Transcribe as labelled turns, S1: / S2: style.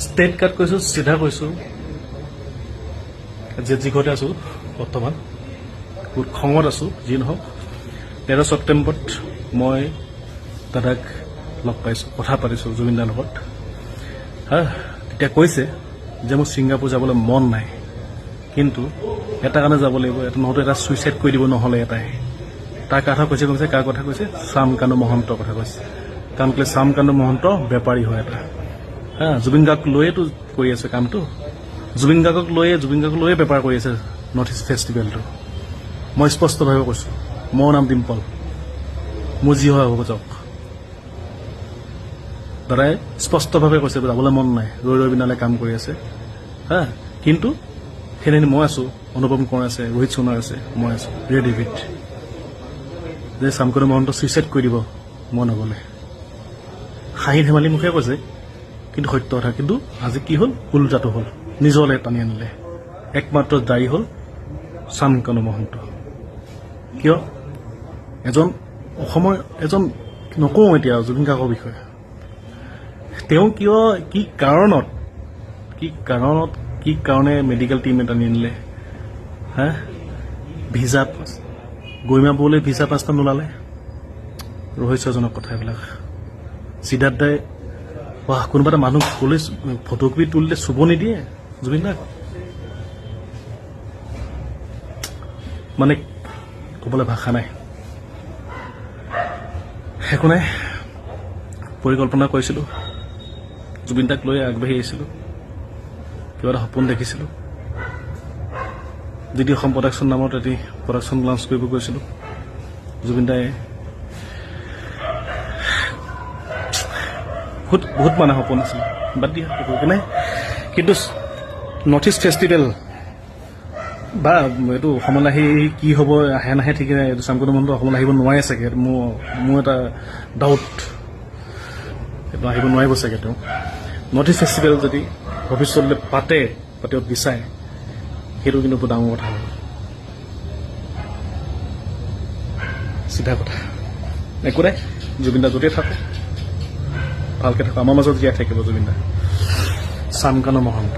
S1: State কাট কৈছোঁ, চিধা কৈছোঁ যে যি ঘৰতে আছোঁ বৰ্তমান বহুত খঙত আছোঁ। যি নহওক 13 ছেপ্টেম্বৰত মই দাদাক লগ পাইছোঁ, কথা পাতিছোঁ জুবিন দাৰ লগত। তেতিয়া কৈছে যে মোৰ ছিংগাপুৰ যাবলৈ মন নাই, কিন্তু এটা কাৰণে যাব লাগিব, এটা নহয়তো এটা ছুইচাইড কৰি দিব, নহ'লে এটাই। তাৰ কথা কৈছে কাৰ কথা কৈছে? শ্যামকানু মহন্তৰ কথা কৈছে। কাৰণ কেলৈ শ্যামকানু মহন্ত বেপাৰী হয় এটা। জুবিন গাৰ্গক লৈয়েতো কৰি আছে কামটো, জুবিন গাৰ্গক লৈয়ে বেপাৰ কৰি আছে নৰ্থ ইষ্ট ফেষ্টিভেলটো। মই স্পষ্টভাৱে কৈছোঁ, মোৰ নাম ডিম্পল, মোৰ যি হয় হ'ব যাওক। দাদাই স্পষ্টভাৱে কৈছে যাবলৈ মন নাই, ৰৈ বিনালে কাম কৰি আছে। কিন্তু সেইদিন মই আছোঁ, অনুপম কোঁৱৰ আছে, ৰোহিত সোণাৰ আছে, মই আছোঁ ৰেডি উইথ যে শ্যামকানু মহন্ত ছুইচাইড কৰি দিব মই নগ'লে। হাঁহি ধেমালি মুখে কৈছে, কিন্তু সত্য কথা। কিন্তু আজি কি হ'ল? ওলোটাটো হ'ল, নিজলৈ টানি আনিলে। একমাত্ৰ দায়ী হ'ল শ্যামকানু মহন্ত। কিয়? অসমৰ এজন নকওঁ এতিয়া জুবিন গাৰ্গৰ বিষয়ে, তেওঁ কিয় কি কাৰণে মেডিকেল টিম এটা আনিলে? ভিজা গৰিমা বৌলৈ ভিজা 5টা নোলালে। ৰহস্যজনক কথা এইবিলাক। সিদ্ধাৰ্থ দাই কোনোবা এটা মানুহ গ'লে ফটোকপি তুলিলে চুব নিদিয়ে জুবিন দাক। মানে ক'বলৈ ভাষা নাই। একো নাই, পৰিকল্পনা কৰিছিলোঁ, জুবিন দাক লৈ আগবাঢ়ি আহিছিলোঁ, কিবা এটা সপোন দেখিছিলোঁ। ডিডি অসম প্ৰডাকশ্যন নামত এটি প্ৰডাকশ্যন লঞ্চ কৰিব গৈছিলোঁ। জুবিন দাই বহুত মানে সপোন আছিল, বাদ দিয়া একো নাই। কিন্তু নৰ্থ ইষ্ট ফেষ্টিভেল বা এইটো অসমলৈ আহি কি হ'ব আহে নাহে ঠিক নাই। এইটো শ্যামকানু মহন্ত অসমলৈ আহিব নোৱাৰে চাগে, মোৰ এটা ডাউট। এইটো আহিব নোৱাৰিব চাগে তেওঁ। নৰ্থ ইষ্ট ফেষ্টিভেল যদি ভৱিষ্যতলৈ পাতিব বিচাৰে, সেইটো কিন্তু বহুত ডাঙৰ কথা হ'ব। চিধা কথা। একো নাই, জুবিন দা য'তেই থাকক, ভালকৈ থাকক, আমাৰ মাজত জীয়াই থাকিব জুবিন দা। শ্যামকানু মহন্ত।